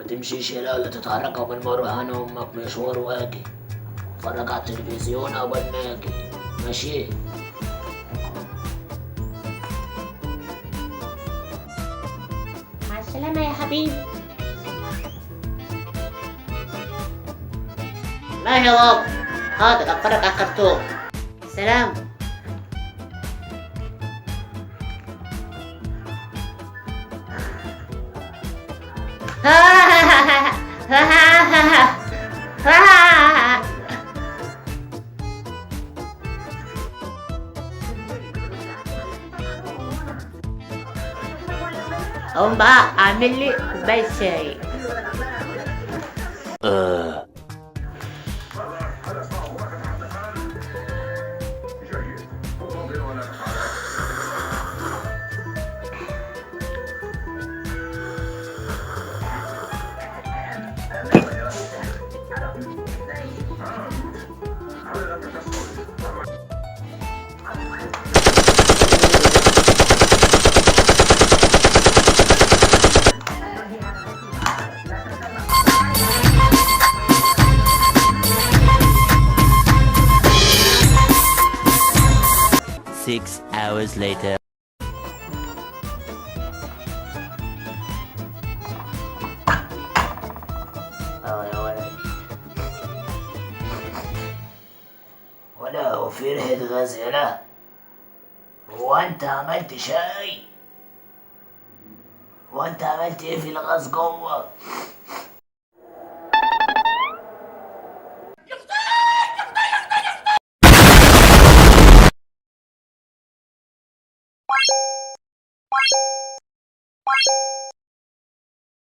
ما تمشيش يلا ولا تتحرك قبل ما اروح انا وامك مشوار واجي. اتفرج على التلفزيون قبل ما اجي. ماشي. مع السلامة يا حبيبي. ما يا بابا؟ حاضر اتفرج على الكرتون. سلام. قوم بقى اعمل لي كوباية شاي. Six hours later. يا ولد. ولا هو في ريحة غاز يلا؟ هو انت عملت شاي؟ هو انت عملت ايه في الغاز جوه؟